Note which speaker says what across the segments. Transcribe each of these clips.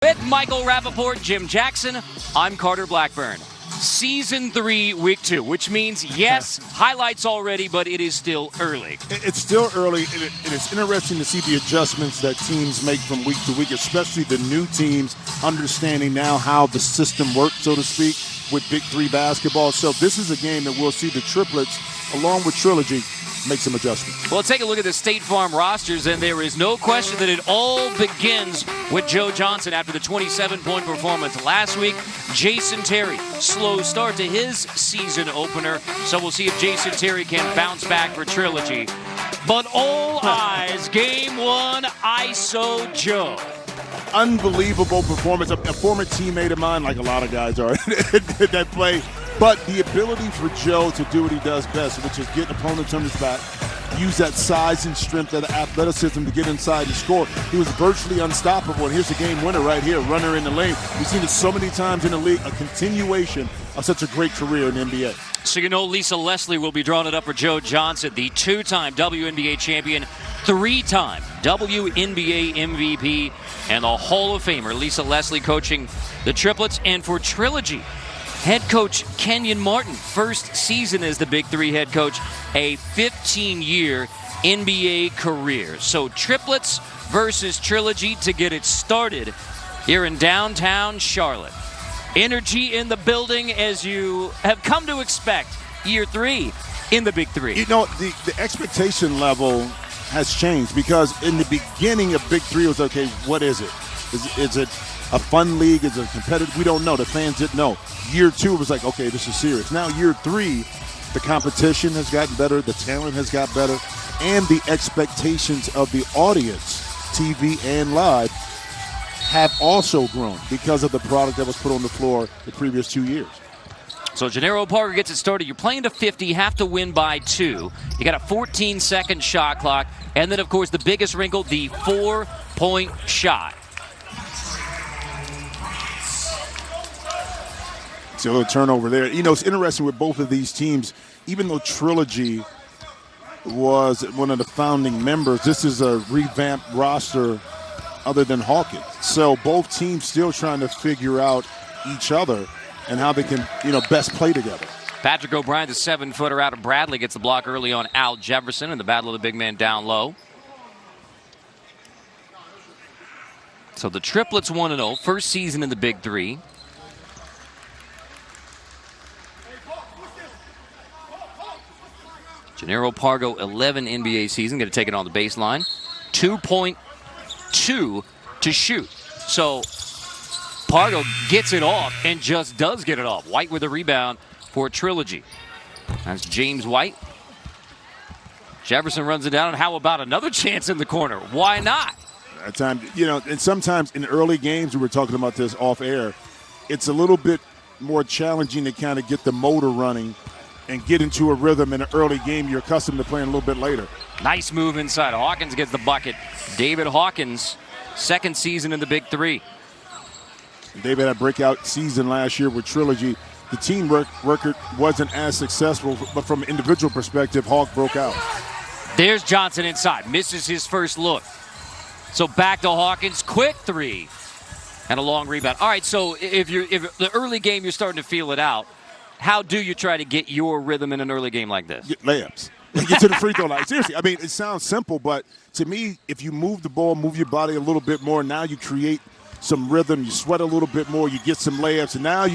Speaker 1: With Michael Rappaport, Jim Jackson, I'm Carter Blackburn. Season 3, Week 2, which means, yes, highlights already, but it is still early.
Speaker 2: It's still early, and it's interesting to see the adjustments that teams make from week to week, especially the new teams understanding now how the system works, so to speak, with Big 3 basketball. So this is a game that we'll see the Triplets, along with Trilogy, make some adjustments.
Speaker 1: Well, take a look at the State Farm rosters, and there is no question that it all begins with Joe Johnson after the 27-point performance last week. Jason Terry, slow start to his season opener, so we'll see if Jason Terry can bounce back for Trilogy. But all eyes, Game 1, ISO Joe.
Speaker 2: Unbelievable performance. A former teammate of mine, like a lot of guys are, that play. But the ability for Joe to do what he does best, which is get opponents on his back, use that size and strength, that athleticism to get inside and score. He was virtually unstoppable, and here's the game winner right here, runner in the lane. We've seen it so many times in the league, a continuation of such a great career in the NBA.
Speaker 1: So you know Lisa Leslie will be drawing it up for Joe Johnson, the two-time WNBA champion, three-time WNBA MVP, and the Hall of Famer Lisa Leslie coaching the Triplets. And for Trilogy, head coach Kenyon Martin, first season as the Big 3 head coach, a 15-year NBA career. So Triplets versus Trilogy to get it started here in downtown Charlotte. Energy in the building as you have come to expect year 3 in the Big 3.
Speaker 2: You know, the expectation level has changed because in the beginning of Big 3 it was, okay, what is it? Is it a fun league? Is it competitive? We don't know. The fans didn't know. Year 2 was like, okay, this is serious. Now year 3, the competition has gotten better, the talent has got better, and the expectations of the audience, TV and live, have also grown because of the product that was put on the floor the previous 2 years.
Speaker 1: So Jannero Parker gets it started. You're playing to 50, you have to win by 2. You got a 14-second shot clock, and then, of course, the biggest wrinkle, the 4-point shot.
Speaker 2: See a little turnover there. You know, it's interesting with both of these teams, even though Trilogy was one of the founding members, this is a revamped roster other than Hawkins. So both teams still trying to figure out each other and how they can, you know, best play together.
Speaker 1: Patrick O'Brien, the 7-footer out of Bradley, gets the block early on Al Jefferson in the battle of the big man down low. So the Triplets 1-0, first season in the Big 3. Jannero Pargo, 11 NBA season, going to take it on the baseline. 2.2 to shoot. So Pargo gets it off and just does get it off. White with a rebound for Trilogy. That's James White. Jefferson runs it down, and how about another chance in the corner? Why not?
Speaker 2: That time, you know, and sometimes in early games, we were talking about this off air, it's a little bit more challenging to kind of get the motor running and get into a rhythm in an early game you're accustomed to playing a little bit later.
Speaker 1: Nice move inside. Hawkins gets the bucket. David Hawkins, second season in the Big 3.
Speaker 2: David had a breakout season last year with Trilogy. The team record wasn't as successful, but from an individual perspective, Hawk broke out.
Speaker 1: There's Johnson inside. Misses his first look. So back to Hawkins. Quick 3. And a long rebound. All right, so if the early game you're starting to feel it out, how do you try to get your rhythm in an early game like this?
Speaker 2: Get layups. Get to the free throw line. Seriously, I mean, it sounds simple, but to me, if you move the ball, move your body a little bit more, now you create some rhythm, you sweat a little bit more, you get some layups, and now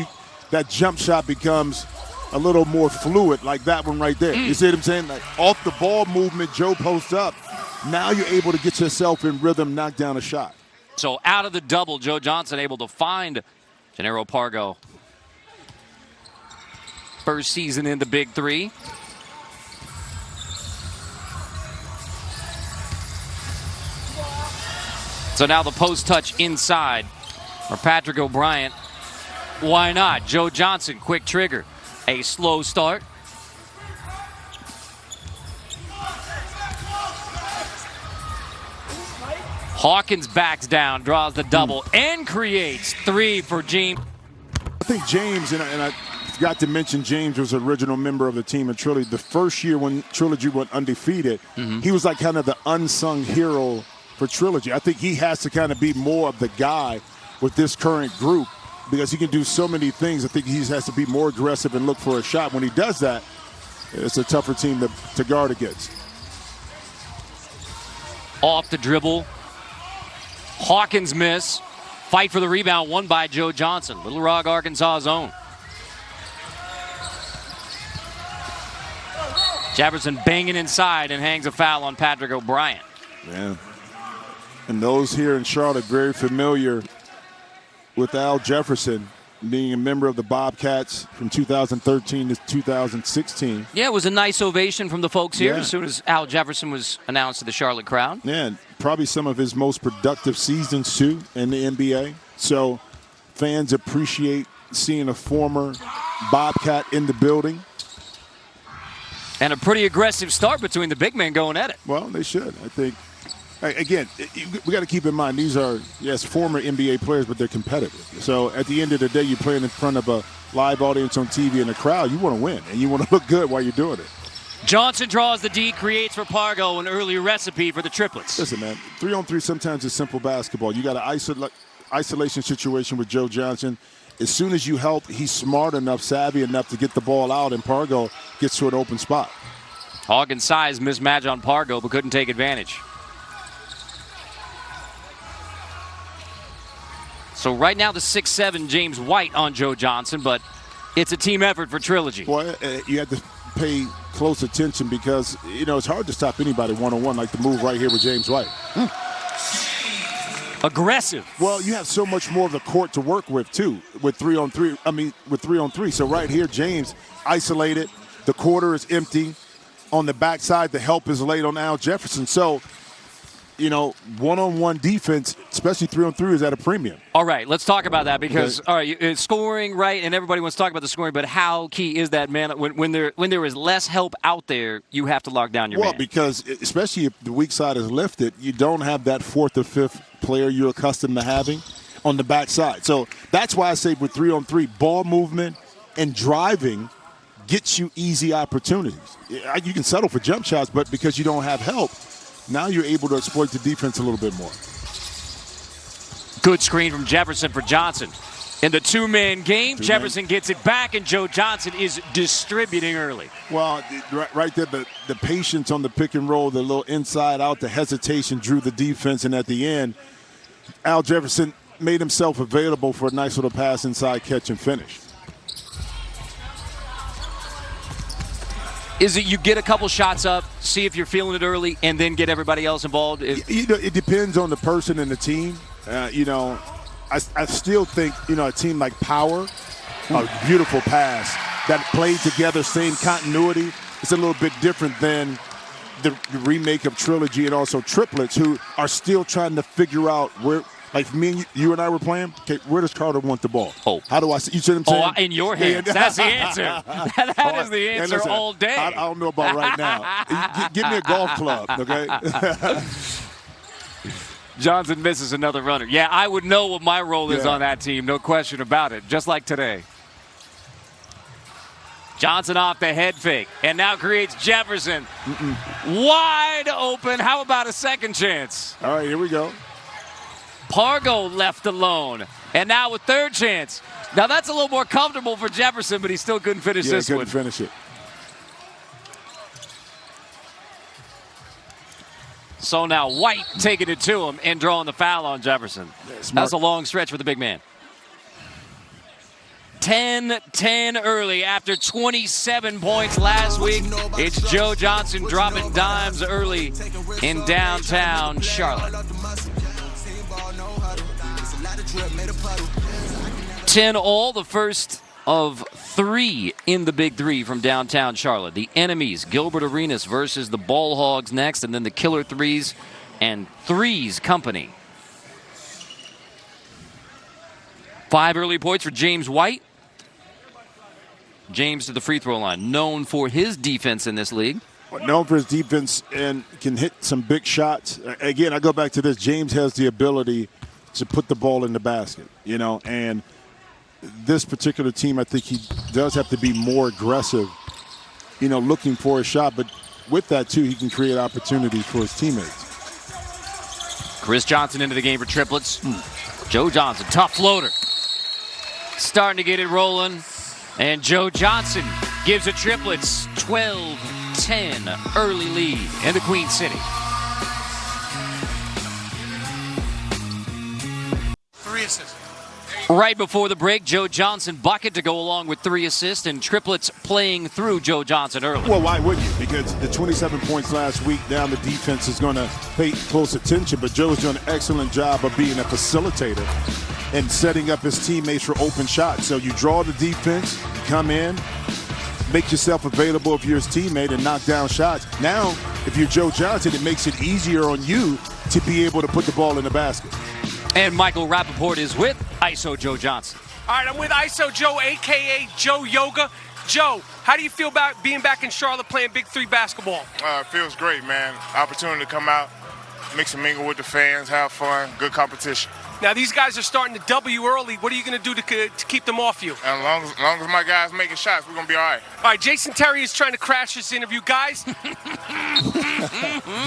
Speaker 2: that jump shot becomes a little more fluid, like that one right there. You see what I'm saying? Like off the ball movement, Joe posts up. Now you're able to get yourself in rhythm, knock down a shot.
Speaker 1: So out of the double, Joe Johnson able to find Jannero Pargo. First season in the Big 3. So now the post touch inside for Patrick O'Brien. Why not? Joe Johnson, quick trigger. A slow start. Hawkins backs down, draws the double, and creates 3 for James.
Speaker 2: I think James, and I forgot to mention James was an original member of the team in Trilogy. The first year when Trilogy went undefeated, he was like kind of the unsung hero for Trilogy. I think he has to kind of be more of the guy with this current group because he can do so many things. I think he has to be more aggressive and look for a shot. When he does that, it's a tougher team to guard against.
Speaker 1: Off the dribble. Hawkins miss. Fight for the rebound, won by Joe Johnson. Little Rock, Arkansas's own. Jefferson banging inside and hangs a foul on Patrick O'Brien.
Speaker 2: Yeah. And those here in Charlotte very familiar with Al Jefferson being a member of the Bobcats from 2013 to 2016.
Speaker 1: Yeah, it was a nice ovation from the folks here as soon as Al Jefferson was announced to the Charlotte crowd.
Speaker 2: Yeah, and probably some of his most productive seasons, too, in the NBA. So fans appreciate seeing a former Bobcat in the building.
Speaker 1: And a pretty aggressive start between the big men going at it.
Speaker 2: Well, they should. I think, again, we got to keep in mind these are, yes, former NBA players, but they're competitive. So at the end of the day, you're playing in front of a live audience on TV and a crowd. You want to win, and you want to look good while you're doing it.
Speaker 1: Johnson draws the D, creates for Pargo an early recipe for the triplets.
Speaker 2: Listen, man, 3-on-3 sometimes is simple basketball. You got an isolation situation with Joe Johnson. As soon as you help, he's smart enough, savvy enough to get the ball out, and Pargo gets to an open spot.
Speaker 1: Hawkins' size mismatch on Pargo, but couldn't take advantage. So right now the 6'7" James White on Joe Johnson, but it's a team effort for Trilogy.
Speaker 2: Boy, you have to pay close attention because, it's hard to stop anybody one-on-one like the move right here with James White.
Speaker 1: Aggressive.
Speaker 2: Well, you have so much more of the court to work with, too, with 3-on-3. So right here, James isolated. The quarter is empty. On the backside, the help is late on Al Jefferson. So, one-on-one defense, especially 3-on-3, is at a premium.
Speaker 1: All right, let's talk about that because, all right, it's scoring, right, and everybody wants to talk about the scoring, but how key is that, man? When there is less help out there, you have to lock down your man.
Speaker 2: Well, because especially if the weak side is lifted, you don't have that fourth or fifth player you're accustomed to having on the backside. So that's why I say with 3-on-3, ball movement and driving gets you easy opportunities. You can settle for jump shots, but because you don't have help, now you're able to exploit the defense a little bit more.
Speaker 1: Good screen from Jefferson for Johnson. In the two-man game, Jefferson gets it back, and Joe Johnson is distributing early.
Speaker 2: Well, right there, the patience on the pick and roll, the little inside out, the hesitation drew the defense, and at the end, Al Jefferson made himself available for a nice little pass inside, catch, and finish.
Speaker 1: Is it you get a couple shots up, see if you're feeling it early, and then get everybody else involved?
Speaker 2: It depends on the person and the team. I still think, a team like Power, a beautiful pass that played together, same continuity. It's a little bit different than the remake of Trilogy and also Triplets, who are still trying to figure out where. Like me and you and I were playing, okay, where does Carter want the ball?
Speaker 1: Oh.
Speaker 2: How do I see? You see what I'm saying?
Speaker 1: Oh, in your hands. That's the answer. That is the answer
Speaker 2: listen,
Speaker 1: all day.
Speaker 2: I don't know about right now. Give me a golf club, okay?
Speaker 1: Johnson misses another runner. Yeah, I would know what my role is on that team, no question about it, just like today. Johnson off the head fake, and now creates Jefferson. Wide open. How about a second chance?
Speaker 2: All right, here we go.
Speaker 1: Pargo left alone, and now a third chance. Now that's a little more comfortable for Jefferson, but he still couldn't finish this one.
Speaker 2: Couldn't finish it.
Speaker 1: So now White taking it to him and drawing the foul on Jefferson. That's a long stretch for the big man. 10-10 early after 27 points last week. It's Joe Johnson dropping dimes early in downtown Charlotte. 10-all, the first of three in the Big Three from downtown Charlotte. The enemies, Gilbert Arenas versus the Ball Hogs next, and then the Killer Threes and Threes Company. 5 early points for James White. James to the free throw line, known for his defense in this league.
Speaker 2: Known for his defense and can hit some big shots. Again, I go back to this. James has the ability to put the ball in the basket, and this particular team, I think he does have to be more aggressive, looking for a shot. But with that, too, he can create opportunities for his teammates.
Speaker 1: Chris Johnson into the game for Triplets. Joe Johnson, tough floater. Starting to get it rolling. And Joe Johnson gives the Triplets 12-10 early lead in the Queen City.
Speaker 3: 3 assists.
Speaker 1: Right before the break, Joe Johnson bucket to go along with 3 assists, and Triplets playing through Joe Johnson early.
Speaker 2: Well, why wouldn't you? Because the 27 points last week, now the defense is going to pay close attention, but Joe's doing an excellent job of being a facilitator and setting up his teammates for open shots. So you draw the defense, you come in, make yourself available if you're his teammate and knock down shots. Now, if you're Joe Johnson, it makes it easier on you to be able to put the ball in the basket.
Speaker 1: And Michael Rappaport is with ISO Joe Johnson.
Speaker 3: All right, I'm with ISO Joe, a.k.a. Joe Yoga. Joe, how do you feel about being back in Charlotte playing Big 3 basketball?
Speaker 4: It feels great, man. Opportunity to come out, mix and mingle with the fans, have fun, good competition.
Speaker 3: Now, these guys are starting to W early. What are you going to do to keep them off you?
Speaker 4: And as long as my guys making shots, we're going to be all right.
Speaker 3: All right, Jason Terry is trying to crash this interview. Guys.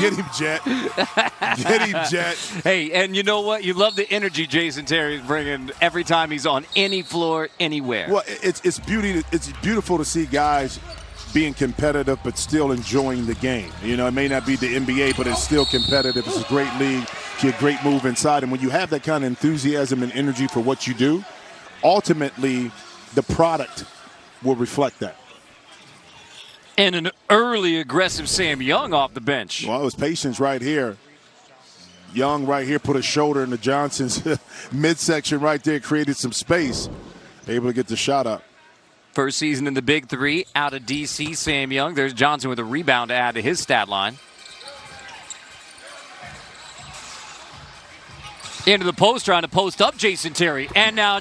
Speaker 2: Get him, Jet. Get him, Jet.
Speaker 1: Hey, and you know what? You love the energy Jason Terry's bringing every time he's on any floor, anywhere.
Speaker 2: Well, it's beautiful to see guys being competitive but still enjoying the game. You know, it may not be the NBA, but it's still competitive. It's a great league. It's a great move inside. And when you have that kind of enthusiasm and energy for what you do, ultimately the product will reflect that.
Speaker 1: And an early aggressive Sam Young off the bench.
Speaker 2: Well, it was patience right here. Young right here put a shoulder in the Johnson's midsection right there, created some space, able to get the shot up.
Speaker 1: First season in the Big 3 out of D.C., Sam Young. There's Johnson with a rebound to add to his stat line. Into the post, trying to post up Jason Terry. And now,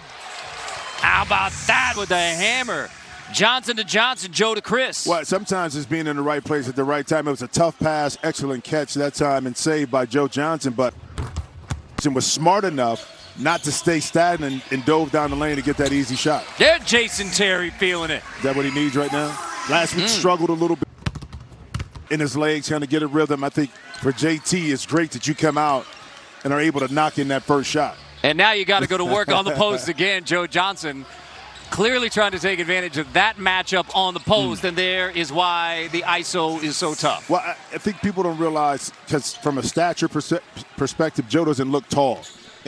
Speaker 1: how about that with the hammer? Johnson to Johnson, Joe to Chris.
Speaker 2: Well, sometimes it's being in the right place at the right time. It was a tough pass, excellent catch that time, and saved by Joe Johnson. But Johnson was smart enough not to stay stagnant and dove down the lane to get that easy shot.
Speaker 1: There's Jason Terry feeling it.
Speaker 2: Is that what he needs right now? Last week struggled a little bit in his legs, trying to get a rhythm. I think for JT, it's great that you come out and are able to knock in that first shot.
Speaker 1: And now you got to go to work on the post again. Joe Johnson clearly trying to take advantage of that matchup on the post, and there is why the ISO is so tough.
Speaker 2: Well, I think people don't realize, because from a stature perspective, Joe doesn't look tall.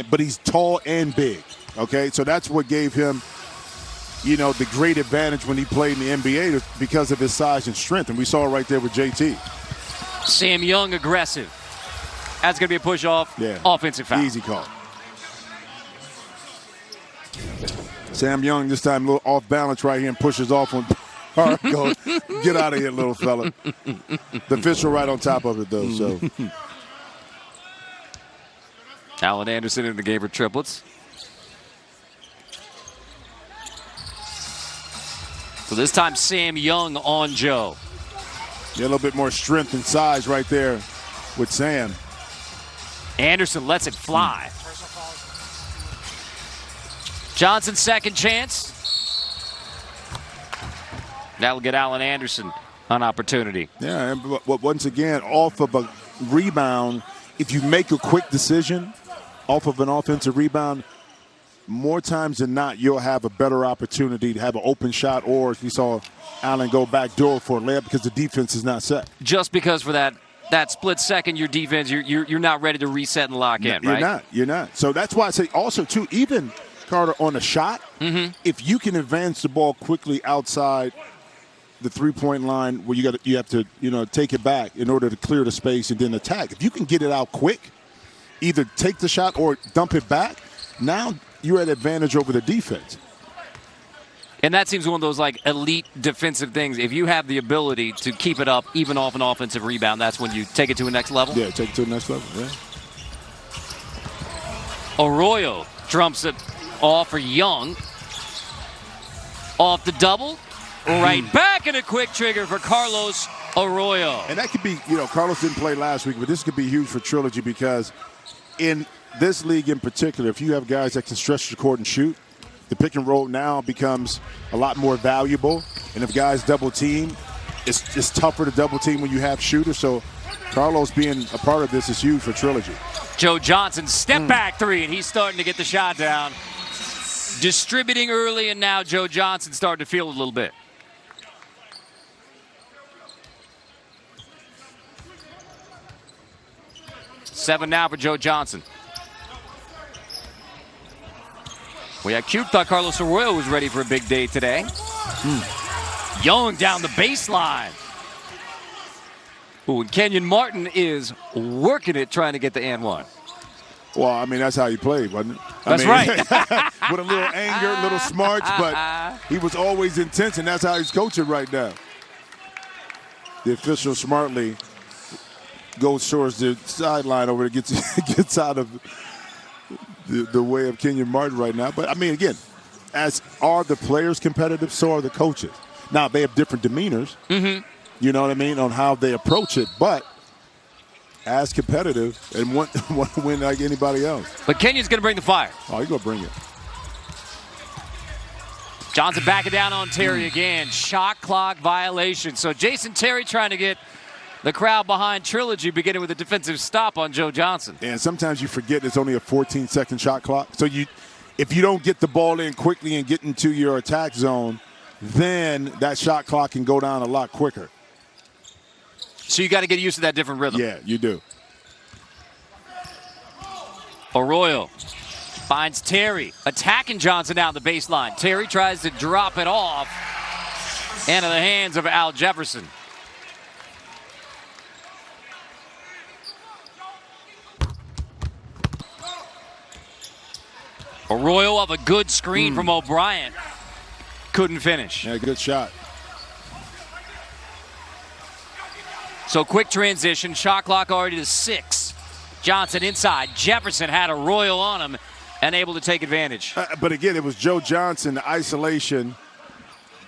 Speaker 2: But he's tall and big, okay? So that's what gave him, you know, the great advantage when he played in the NBA because of his size and strength. And we saw it right there with JT.
Speaker 1: Sam Young aggressive. That's going to be a push-off, offensive foul.
Speaker 2: Easy call. Sam Young this time a little off balance right here and pushes off on Goes, get out of here, little fella. The official right on top of it, though, so.
Speaker 1: Alan Anderson in the game for Triplets. So this time Sam Young on Joe.
Speaker 2: Yeah, a little bit more strength and size right there with Sam.
Speaker 1: Anderson lets it fly. Johnson second chance. That'll get Alan Anderson an opportunity.
Speaker 2: Yeah, but once again, off of a rebound, if you make a quick decision off of an offensive rebound, more times than not, you'll have a better opportunity to have an open shot, or if you saw Allen go back door for a layup because the defense is not set.
Speaker 1: Just because for that split second, your defense, you're not ready to reset and lock in, right?
Speaker 2: You're not. So that's why I say also, too, even, Carter, on a shot, if you can advance the ball quickly outside the three-point line where you have to, take it back in order to clear the space and then attack. If you can get it out quick, either take the shot or dump it back, now you're at advantage over the defense.
Speaker 1: And that seems one of those elite defensive things. If you have the ability to keep it up even off an offensive rebound, that's when you take it to the next level?
Speaker 2: Yeah, take it to the next level, yeah.
Speaker 1: Arroyo trumps it off for Young. Off the double. Right back, and a quick trigger for Carlos Arroyo.
Speaker 2: And that could be, Carlos didn't play last week, but this could be huge for Trilogy because in this league in particular, if you have guys that can stretch the court and shoot, the pick and roll now becomes a lot more valuable. And if guys double team, it's tougher to double team when you have shooters. So Carlos being a part of this is huge for Trilogy.
Speaker 1: Joe Johnson, step back three, and he's starting to get the shot down. Distributing early, and now Joe Johnson starting to feel a little bit. Seven now for Joe Johnson. We had Cube thought Carlos Arroyo was ready for a big day today. Young down the baseline. Ooh, and Kenyon Martin is working it, trying to get the and one.
Speaker 2: Well, I mean, that's how he played, wasn't it?
Speaker 1: That's right.
Speaker 2: With a little anger, little smarts, but he was always intense, and that's how he's coaching right now. The official smartly goes towards the sideline over there, gets out of the way of Kenyon Martin right now. But, I mean, again, as are the players competitive, so are the coaches. Now, they have different demeanors, you know what I mean, on how they approach it, but as competitive and want to win like anybody else.
Speaker 1: But Kenyon's going to bring the fire.
Speaker 2: Oh, he's going to bring it.
Speaker 1: Johnson backing down on Terry again. Shot clock violation. So Jason Terry trying to get the crowd behind Trilogy, beginning with a defensive stop on Joe Johnson.
Speaker 2: And sometimes you forget it's only a 14-second shot clock. So if you don't get the ball in quickly and get into your attack zone, then that shot clock can go down a lot quicker.
Speaker 1: So you got to get used to that different rhythm.
Speaker 2: Yeah, you do.
Speaker 1: Arroyo finds Terry, attacking Johnson down the baseline. Terry tries to drop it off into the hands of Al Jefferson. Arroyo off a good screen from O'Brien. Couldn't finish.
Speaker 2: Yeah, good shot.
Speaker 1: So quick transition, shot clock already to 6. Johnson inside. Jefferson had Arroyo on him and able to take advantage.
Speaker 2: But again, it was Joe Johnson, the isolation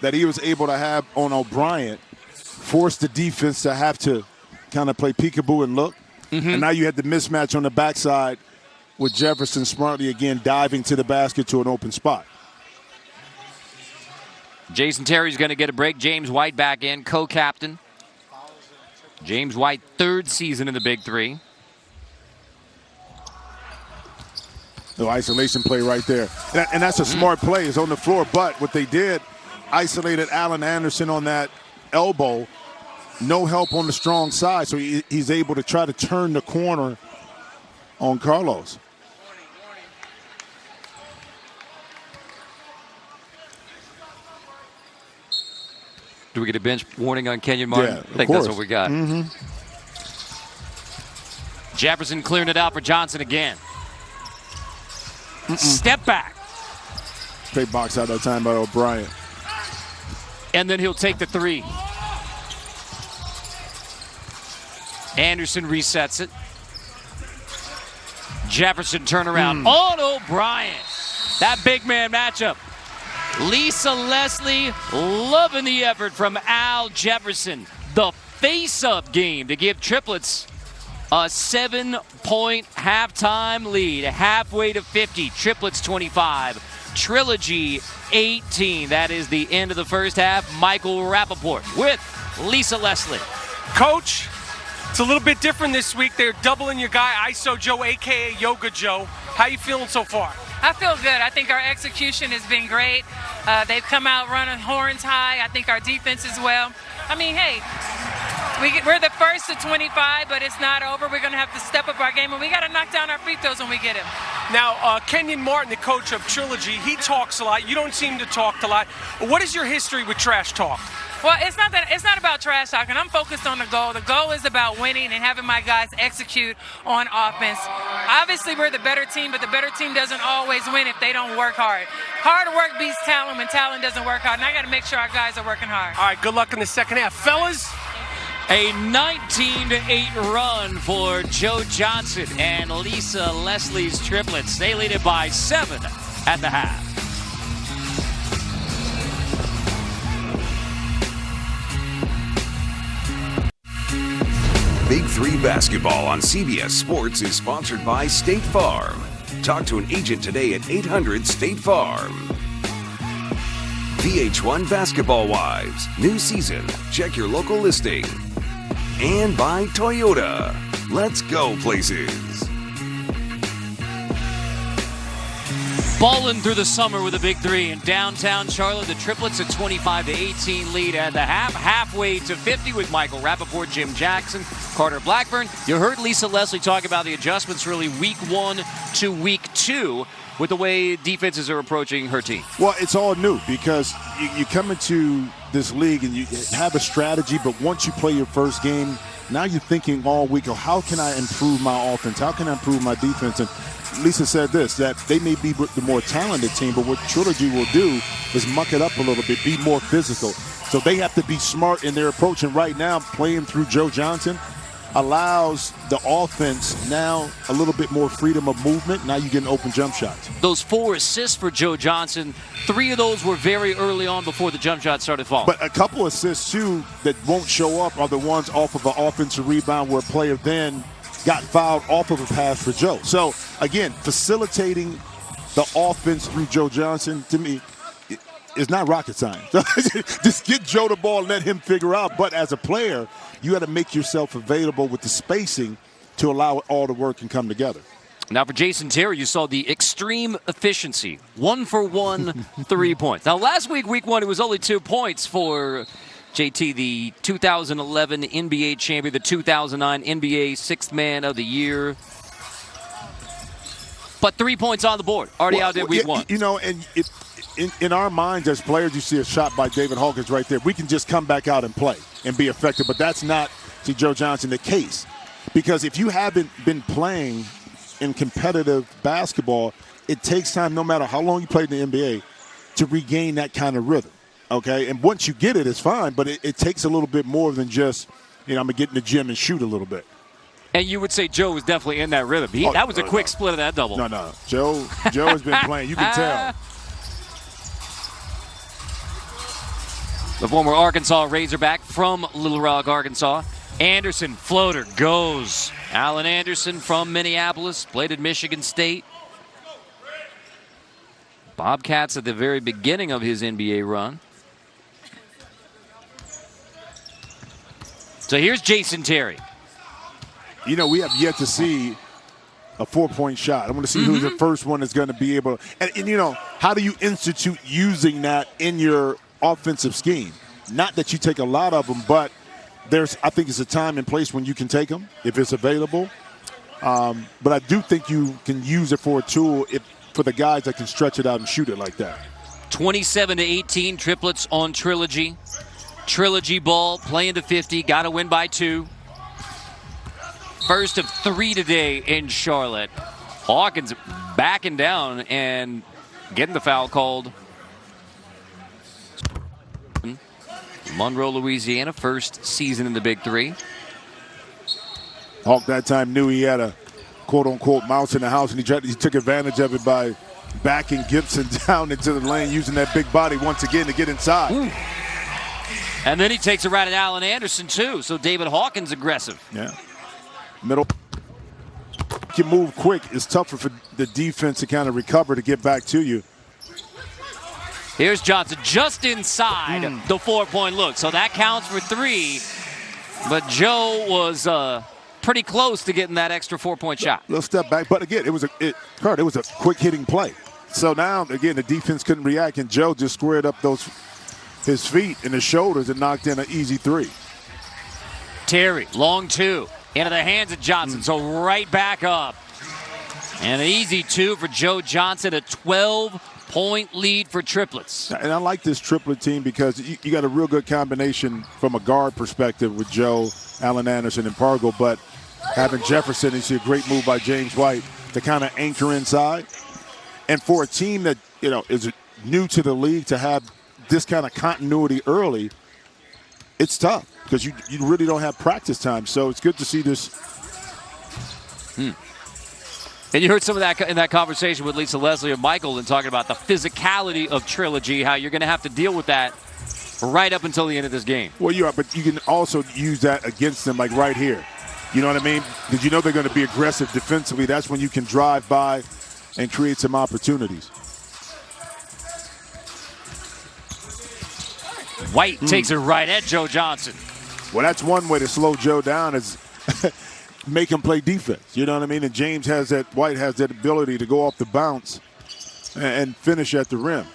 Speaker 2: that he was able to have on O'Brien, forced the defense to have to kind of play peekaboo and look. And now you had the mismatch on the backside with Jefferson smartly again diving to the basket to an open spot.
Speaker 1: Jason Terry's going to get a break. James White back in, co-captain. James White, 3rd season in the Big 3.
Speaker 2: No isolation play right there. And that's a smart play. It's on the floor. But what they did, isolated Allen Anderson on that elbow. No help on the strong side. So he's able to try to turn the corner on Carlos.
Speaker 1: Do we get a bench warning on Kenyon Martin?
Speaker 2: Yeah,
Speaker 1: I think that's what we got. Jefferson clearing it out for Johnson again. Step back.
Speaker 2: Straight box out that time by O'Brien.
Speaker 1: And then he'll take the 3. Anderson resets it. Jefferson turnaround on O'Brien. That big man matchup. Lisa Leslie loving the effort from Al Jefferson. The face-up game to give Triplets a 7-point halftime lead. Halfway to 50. Triplets 25. Trilogy 18. That is the end of the first half. Michael Rappaport with Lisa Leslie.
Speaker 3: Coach, it's a little bit different this week. They're doubling your guy, ISO Joe, a.k.a. Yoga Joe. How you feeling so far?
Speaker 5: I feel good. I think our execution has been great. They've come out running horns high. I think our defense as well. I mean, hey, we're the first to 25, but it's not over. We're going to have to step up our game, and we got to knock down our free throws when we get him.
Speaker 3: Now, Kenyon Martin, the coach of Trilogy, he talks a lot. You don't seem to talk a lot. What is your history with trash talk?
Speaker 5: Well, it's not about trash talking. I'm focused on the goal. The goal is about winning and having my guys execute on offense. Obviously, we're the better team, but the better team doesn't always win if they don't work hard. Hard work beats talent when talent doesn't work hard, and I got to make sure our guys are working hard.
Speaker 3: All right, good luck in the second half. Fellas?
Speaker 1: A 19-8 run for Joe Johnson and Lisa Leslie's Triplets. They lead it by 7 at the half.
Speaker 6: Big 3 Basketball on CBS Sports is sponsored by State Farm. Talk to an agent today at 800-STATE-FARM. VH1 Basketball Wives. New season. Check your local listing. And by Toyota. Let's go places.
Speaker 1: Balling through the summer with a big three in downtown Charlotte. The Triplets a 25-18 lead at the half. Halfway to 50 with Michael Rappaport, Jim Jackson, Carter Blackburn. You heard Lisa Leslie talk about the adjustments really week 1 to week 2 with the way defenses are approaching her team.
Speaker 2: Well, it's all new because you come into this league and you have a strategy, but once you play your first game, now you're thinking all week, oh, how can I improve my offense? How can I improve my defense? And Lisa said this, that they may be the more talented team, but what Trilogy will do is muck it up a little bit, be more physical. So they have to be smart in their approach. And right now, playing through Joe Johnson allows the offense now a little bit more freedom of movement. Now you get an open jump shots.
Speaker 1: Those 4 assists for Joe Johnson, 3 of those were very early on before the jump shot started falling.
Speaker 2: But a couple assists, too, that won't show up are the ones off of an offensive rebound where a player then got fouled off of a pass for Joe. So, again, facilitating the offense through Joe Johnson, to me, is not rocket science. Just get Joe the ball and let him figure out. But as a player, you got to make yourself available with the spacing to allow it all to work and come together.
Speaker 1: Now for Jason Terry, you saw the extreme efficiency. 1-for-1 3 points. Now last week, week 1, it was only 2 points for JT, the 2011 NBA champion, the 2009 NBA Sixth Man of the Year. But 3 points on the board. Already out there week 1.
Speaker 2: You know, and in our minds as players, you see a shot by David Hawkins right there. We can just come back out and play and be effective. But that's not, to Joe Johnson, the case. Because if you haven't been playing in competitive basketball, it takes time, no matter how long you played in the NBA, to regain that kind of rhythm. Okay, and once you get it, it's fine, but it takes a little bit more than just, I'm going to get in the gym and shoot a little bit.
Speaker 1: And you would say Joe was definitely in that rhythm. That was a quick split of that double.
Speaker 2: No. Joe has been playing. You can tell.
Speaker 1: The former Arkansas Razorback from Little Rock, Arkansas. Anderson, floater, goes. Allen Anderson from Minneapolis, played at Michigan State. Bobcats at the very beginning of his NBA run. So here's Jason Terry.
Speaker 2: We have yet to see a 4-point shot. I want to see who's the first one that's going to be able to. And how do you institute using that in your offensive scheme? Not that you take a lot of them, but I think it's a time and place when you can take them if it's available. But I do think you can use it for a tool for the guys that can stretch it out and shoot it like that.
Speaker 1: 27-18, Triplets on Trilogy. Trilogy ball, playing to 50, got to win by 2. First of 3 today in Charlotte. Hawkins backing down and getting the foul called. Monroe, Louisiana, first season in the Big 3.
Speaker 2: Hawk that time knew he had a quote-unquote mouse in the house, and he took advantage of it by backing Gibson down into the lane, using that big body once again to get inside.
Speaker 1: Ooh. And then he takes a right at Allen Anderson, too. So David Hawkins aggressive.
Speaker 2: Yeah. Middle. You move quick. It's tougher for the defense to kind of recover to get back to you.
Speaker 1: Here's Johnson just inside the 4-point look. So that counts for 3. But Joe was pretty close to getting that extra 4-point shot.
Speaker 2: Little step back. But again, it was a quick hitting play. So now, again, the defense couldn't react, and Joe just squared up his feet and his shoulders and knocked in an easy 3.
Speaker 1: Terry, long 2. Into the hands of Johnson, so right back up. And an easy 2 for Joe Johnson, a 12-point lead for Triplets.
Speaker 2: And I like this Triplet team because you got a real good combination from a guard perspective with Joe, Allen Anderson, and Pargo, but having Jefferson, you see a great move by James White to kind of anchor inside. And for a team that, is new to the league to have this kind of continuity early, it's tough because you really don't have practice time. So it's good to see this.
Speaker 1: And you heard some of that in that conversation with Lisa Leslie and Michael and talking about the physicality of Trilogy, how you're going to have to deal with that right up until the end of this game.
Speaker 2: Well, you are, but you can also use that against them, like right here. You know what I mean? Because they're going to be aggressive defensively. That's when you can drive by and create some opportunities.
Speaker 1: White takes it right at Joe Johnson.
Speaker 2: Well, that's one way to slow Joe down is make him play defense. You know what I mean? And White has that ability to go off the bounce and finish at the rim.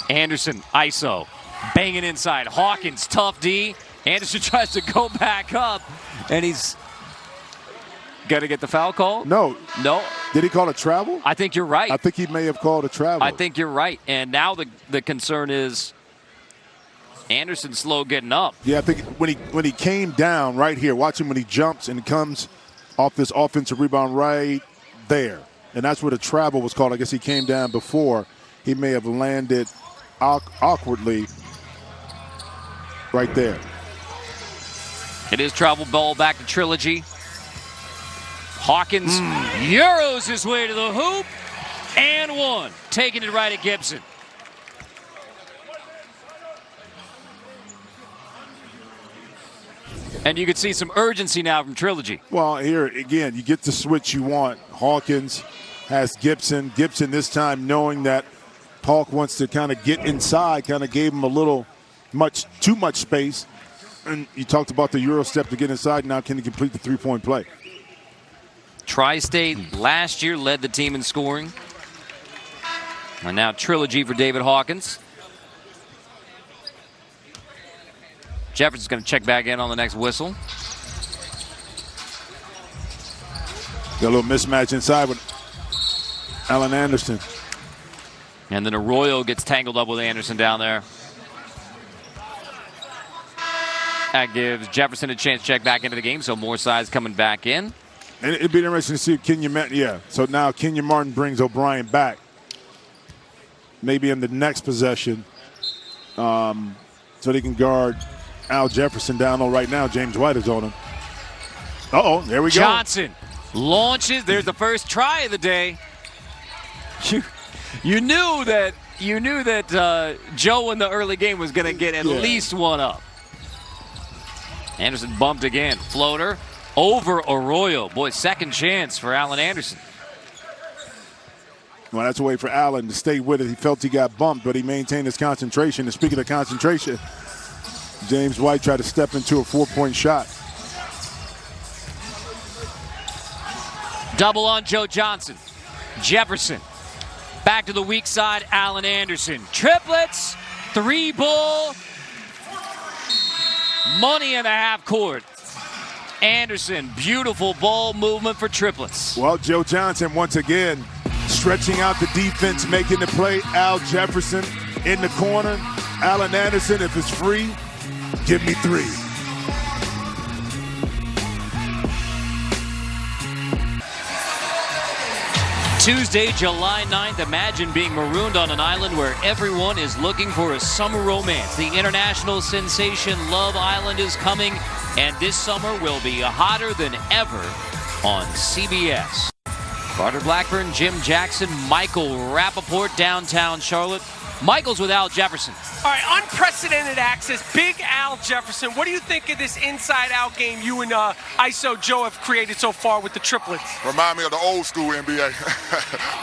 Speaker 1: Anderson, ISO, banging inside. Hawkins, tough D. Anderson tries to go back up, and he's got to get the foul call.
Speaker 2: No. Did he call a travel?
Speaker 1: I think you're right.
Speaker 2: I think he may have called a travel.
Speaker 1: I think you're right. And now the concern is Anderson slow getting up.
Speaker 2: Yeah, I think when he came down right here, watch him when he jumps and comes off this offensive rebound right there. And that's what a travel was called. I guess he came down before. He may have landed awkwardly right there.
Speaker 1: It is travel ball back to Trilogy. Hawkins Euros his way to the hoop and one. Taking it right at Gibson. And you could see some urgency now from Trilogy.
Speaker 2: Well, here again, you get the switch you want. Hawkins has Gibson. Gibson this time knowing that Hawk wants to kind of get inside, kind of gave him a little too much space. And you talked about the Euro step to get inside. Now can he complete the three-point play?
Speaker 1: Tri-State last year led the team in scoring. And now Trilogy for David Hawkins. Jefferson's going to check back in on the next whistle.
Speaker 2: Got a little mismatch inside with Allen Anderson.
Speaker 1: And then Arroyo gets tangled up with Anderson down there. That gives Jefferson a chance to check back into the game, so more size coming back in.
Speaker 2: And it'd be interesting to see if Kenyon Martin, so now Kenyon Martin brings O'Brien back. Maybe in the next possession, so they can guard Al Jefferson down low right now. James White is on him. Uh-oh, there we go.
Speaker 1: Johnson launches. There's the first try of the day. You knew that Joe in the early game was going to get at least one up. Anderson bumped again. Floater over Arroyo. Boy, second chance for Allen Anderson.
Speaker 2: Well, that's a way for Allen to stay with it. He felt he got bumped, but he maintained his concentration. And speaking of concentration, James White tried to step into a 4-point shot.
Speaker 1: Double on Joe Johnson. Jefferson. Back to the weak side, Allen Anderson. Triplets, 3-ball. Money in the half court. Anderson, beautiful ball movement for Triplets.
Speaker 2: Well, Joe Johnson once again stretching out the defense, making the play. Al Jefferson in the corner. Allen Anderson, if it's free, give me 3.
Speaker 1: Tuesday, July 9th, imagine being marooned on an island where everyone is looking for a summer romance. The international sensation Love Island is coming, and this summer will be hotter than ever on CBS. Carter Blackburn, Jim Jackson, Michael Rappaport, downtown Charlotte. Michael's with Al Jefferson.
Speaker 3: All right, unprecedented access. Big Al Jefferson. What do you think of this inside-out game you and ISO Joe have created so far with the triplets?
Speaker 7: Remind me of the old school NBA.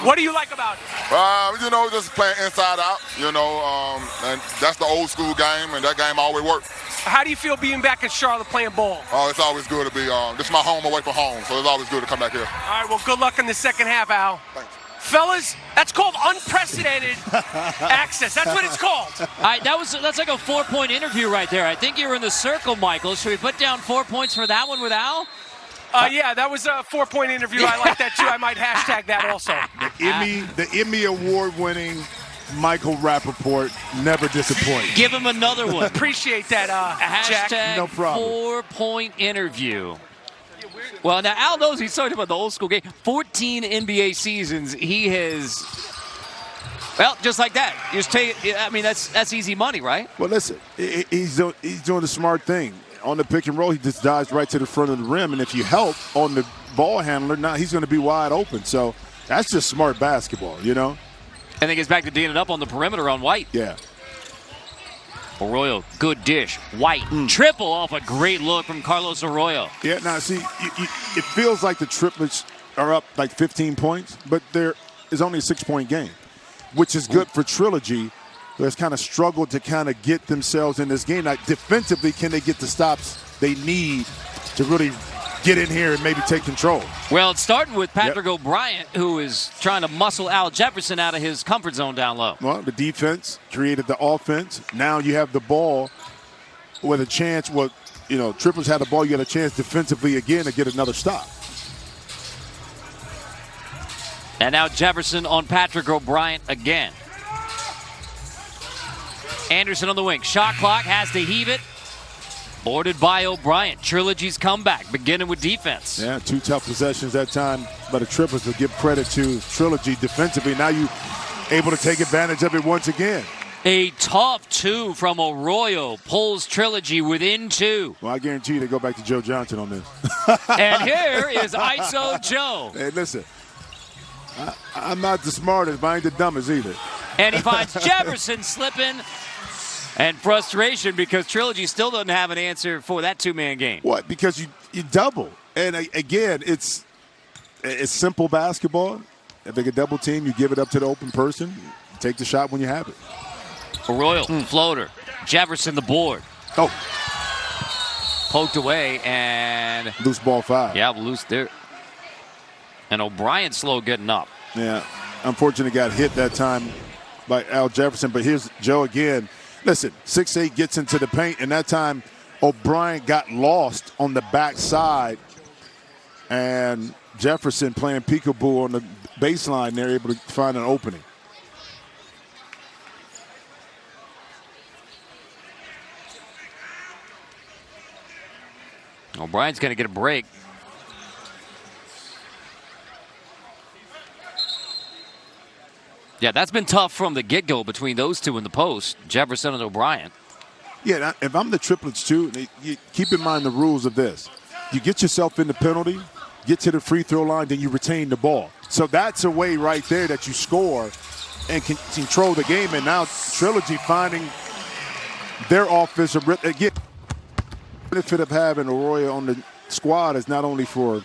Speaker 3: What do you like about it?
Speaker 7: Just playing inside out, and that's the old school game, and that game always worked.
Speaker 3: How do you feel being back in Charlotte playing ball?
Speaker 7: Oh, it's always good to be, this is my home away from home, so it's always good to come back here.
Speaker 3: All right, well, good luck in the second half, Al.
Speaker 7: Thanks.
Speaker 3: Fellas, that's called unprecedented access. That's what it's called.
Speaker 1: All right, that's like a 4-point interview right there. I think you were in the circle, Michael. Should we put down 4 points for that one with Al?
Speaker 3: Yeah, that was a 4-point interview. I like that, too. I might hashtag that also.
Speaker 2: The Emmy award-winning Michael Rappaport never disappoints.
Speaker 1: Give him another one.
Speaker 3: Appreciate that,
Speaker 1: hashtag
Speaker 3: Jack.
Speaker 2: No problem.
Speaker 1: 4-point interview. Well, now Al knows he's talking about the old school game. 14 NBA seasons he has. Well, just like that. That's easy money, right?
Speaker 2: Well, listen, he's doing the smart thing. On the pick and roll, he just dives right to the front of the rim, and if you help on the ball handler, now he's going to be wide open. So that's just smart basketball,
Speaker 1: And then gets back to D'ing it up on the perimeter on White.
Speaker 2: Yeah.
Speaker 1: Arroyo, good dish. White, triple off a great look from Carlos Arroyo.
Speaker 2: Yeah, now see, it feels like the triplets are up like 15 points, but there is only a 6-point game, which is good for Trilogy who has kind of struggled to kind of get themselves in this game. Now, defensively, can they get the stops they need to really get in here and maybe take control?
Speaker 1: Well, it's starting with Patrick O'Brien, who is trying to muscle Al Jefferson out of his comfort zone down low.
Speaker 2: Well, the defense created the offense. Now you have the ball with a chance. Triplets had the ball. You got a chance defensively again to get another stop.
Speaker 1: And now Jefferson on Patrick O'Brien again. Anderson on the wing. Shot clock, has to heave it. Boarded by O'Brien. Trilogy's comeback, beginning with defense.
Speaker 2: Yeah, 2 tough possessions that time by the Triplets, to give credit to Trilogy defensively. Now you able to take advantage of it once again.
Speaker 1: A tough 2 from Arroyo pulls Trilogy within 2.
Speaker 2: Well, I guarantee you they go back to Joe Johnson on this.
Speaker 1: And here is ISO Joe.
Speaker 2: Hey, listen, I'm not the smartest, but I ain't the dumbest either.
Speaker 1: And he finds Jefferson slipping. And frustration because Trilogy still doesn't have an answer for that 2-man game.
Speaker 2: What? Because you double. And again, it's simple basketball. If they get double team, you give it up to the open person. You take the shot when you have it.
Speaker 1: Arroyo, floater. Jefferson, the board.
Speaker 2: Oh.
Speaker 1: Poked away and...
Speaker 2: Loose ball 5.
Speaker 1: Yeah, loose there. And O'Brien slow getting up.
Speaker 2: Yeah. Unfortunately got hit that time by Al Jefferson. But here's Joe again. Listen, 6'8" gets into the paint, and that time O'Brien got lost on the backside, and Jefferson playing peekaboo on the baseline, they're able to find an opening.
Speaker 1: O'Brien's going to get a break. Yeah, that's been tough from the get-go between those two in the post, Jefferson and O'Brien.
Speaker 2: Yeah, if I'm the Triplets too, you keep in mind the rules of this. You get yourself in the penalty, get to the free throw line, then you retain the ball. So that's a way right there that you score and can control the game. And now Trilogy finding their offensive again. The benefit of having Arroyo on the squad is not only for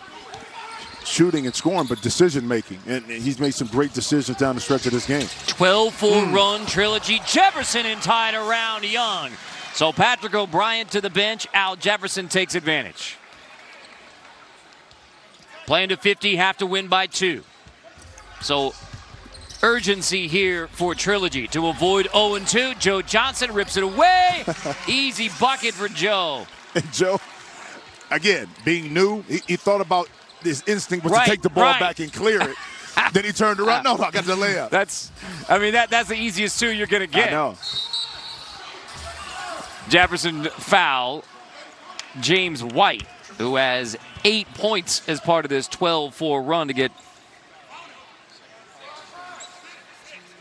Speaker 2: shooting and scoring, but decision-making. And he's made some great decisions down the stretch of this game.
Speaker 1: 12-4 run, Trilogy. Jefferson in tied around Young. So Patrick O'Brien to the bench. Al Jefferson takes advantage. Playing to 50, have to win by 2. So urgency here for Trilogy to avoid 0-2. Joe Johnson rips it away. Easy bucket for Joe.
Speaker 2: And Joe, again, being new, he thought about his instinct was to take the ball back and clear it. Then he turned around. No, I got the layup.
Speaker 1: That's the easiest 2 you're going to get.
Speaker 2: I know.
Speaker 1: Jefferson foul. James White, who has 8 points as part of this 12-4 run to get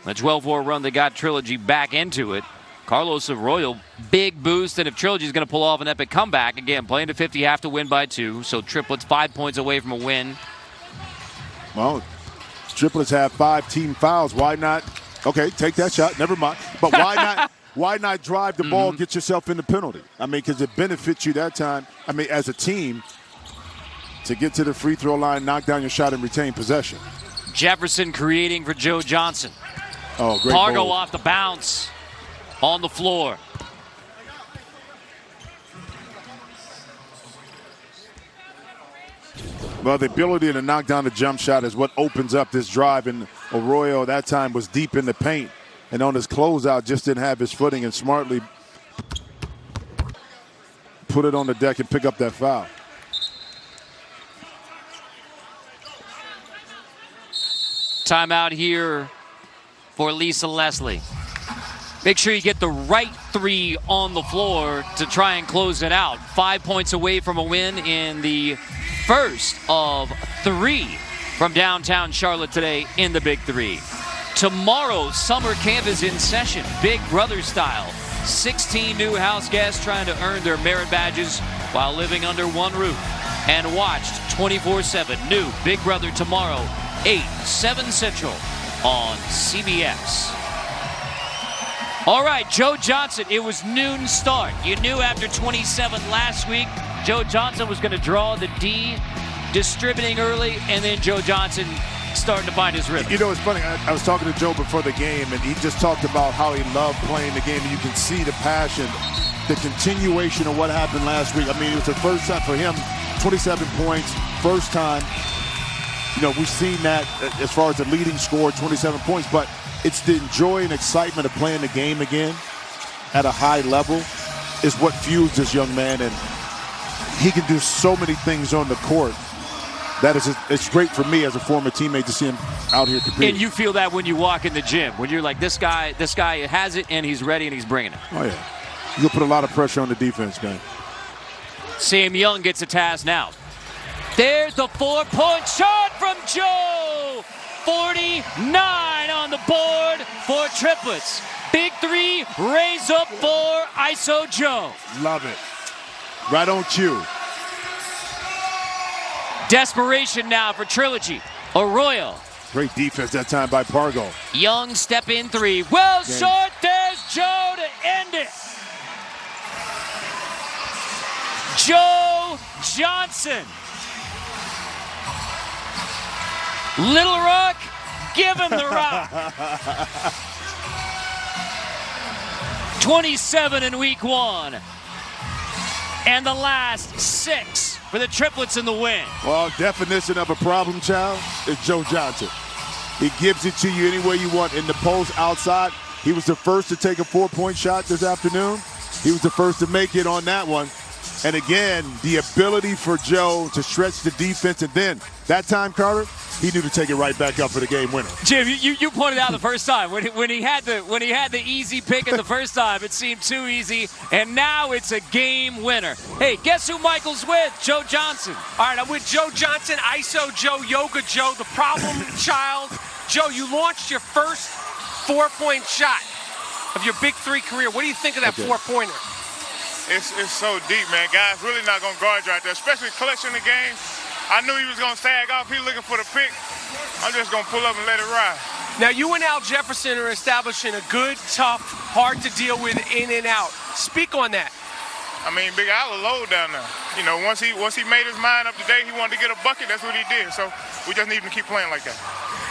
Speaker 1: the 12-4 run that got Trilogy back into it. Carlos Arroyo, big boost, and if Trilogy's going to pull off an epic comeback, again, playing to 50, have to win by 2. So Triplets 5 points away from a win.
Speaker 2: Well, Triplets have 5 team fouls. Why not? Okay, take that shot. Never mind. But why not? Why not drive the ball, get yourself in the penalty? I mean, because it benefits you that time. I mean, as a team, to get to the free throw line, knock down your shot, and retain possession.
Speaker 1: Jefferson creating for Joe Johnson.
Speaker 2: Oh, great
Speaker 1: Pargo
Speaker 2: goal.
Speaker 1: off the bounce on the floor.
Speaker 2: Well, the ability to knock down the jump shot is what opens up this drive, and Arroyo that time was deep in the paint, and on his closeout just didn't have his footing and smartly put it on the deck and pick up that foul.
Speaker 1: Timeout here for Lisa Leslie. Make sure you get the right 3 on the floor to try and close it out. 5 points away from a win in the first of 3 from downtown Charlotte today in the Big 3. Tomorrow, summer camp is in session, Big Brother style. 16 new house guests trying to earn their merit badges while living under one roof. And watched 24/7 new Big Brother tomorrow, 8, 7 Central on CBS. All right, Joe Johnson, it was noon start. You knew after 27 last week, Joe Johnson was going to draw the D, distributing early, and then Joe Johnson starting to find his rhythm.
Speaker 2: You know, it's funny. I was talking to Joe before the game, and he just talked about how he loved playing the game. And you can see the passion, the continuation of what happened last week. I mean, it was the first time for him, 27 points, first time. You know, we've seen that as far as the leading score, 27 points. But it's the joy and excitement of playing the game again at a high level is what fuels this young man. And he can do so many things on the court. That is, it's great for me as a former teammate to see him out here competing.
Speaker 1: And you feel that when you walk in the gym, when you're like, this guy has it, and he's ready, and he's bringing it.
Speaker 2: Oh, yeah. You'll put a lot of pressure on the defense, man.
Speaker 1: Sam Young gets a task now. There's the 4-point shot from Joe. 49 on the board for Triplets. Big 3 raise up for ISO Joe.
Speaker 2: Love it. Right on cue.
Speaker 1: Desperation now for Trilogy. Arroyo.
Speaker 2: Great defense that time by Pargo.
Speaker 1: Young step in 3. Well short. There's Joe to end it. Joe Johnson. Little Rock, give him the rock. 27 in week 1. And the last 6 for the Triplets in the win.
Speaker 2: Well, definition of a problem child is Joe Johnson. He gives it to you any way you want. In the post, outside, he was the first to take a 4-point shot this afternoon. He was the first to make it on that one. And again, the ability for Joe to stretch the defense. And then that time, Carter, he knew to take it right back up for the game winner.
Speaker 1: Jim, you pointed out the first time when he had the easy pick in the first time, it seemed too easy, and now it's a game winner. Hey, guess who Michael's with? Joe Johnson.
Speaker 3: All right, I'm with Joe Johnson, ISO Joe, Yoga Joe, the problem child. Joe, you launched your first 4-point shot of your Big 3 career. What do you think of that 4-pointer?
Speaker 4: It's so deep, man. Guys really not going to guard you out there, especially clutch in the game. I knew he was going to sag off. He looking for the pick. I'm just going to pull up and let it ride.
Speaker 3: Now, you and Al Jefferson are establishing a good, tough, hard to deal with in and out. Speak on that.
Speaker 4: I mean, Big Al was low down there. You know, once he made his mind up today, he wanted to get a bucket. That's what he did. So we just need him to keep playing like that.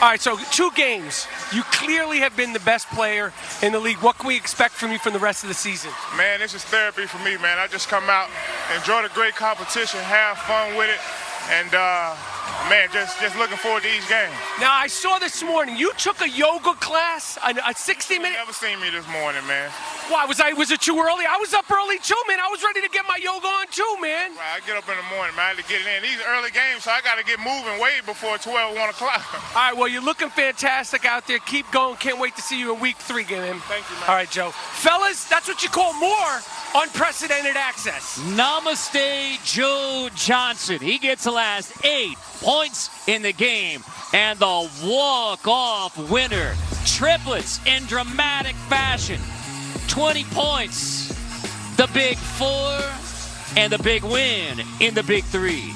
Speaker 3: All right, so 2 games. You clearly have been the best player in the league. What can we expect from you from the rest of the season?
Speaker 4: Man, this is therapy for me, man. I just come out, enjoy the great competition, have fun with it, and man, just looking forward to each game.
Speaker 3: Now, I saw this morning you took a yoga class, a 60-minute.
Speaker 4: You never seen me this morning, man.
Speaker 3: Why, was it too early? I was up early too, man. I was ready to get my yoga on too, man.
Speaker 4: Right, I get up in the morning, man. I had to get it in. These early games, so I got to get moving way before 12, 1 o'clock.
Speaker 3: All right, well, you're looking fantastic out there. Keep going. Can't wait to see you in week 3, man.
Speaker 4: Thank you, man.
Speaker 3: All right, Joe. Fellas, that's what you call more unprecedented access.
Speaker 1: Namaste, Joe Johnson. He gets the last 8 points in the game. And the walk-off winner. Triplets in dramatic fashion. 20 points. The Big 4 and the big win in the Big 3.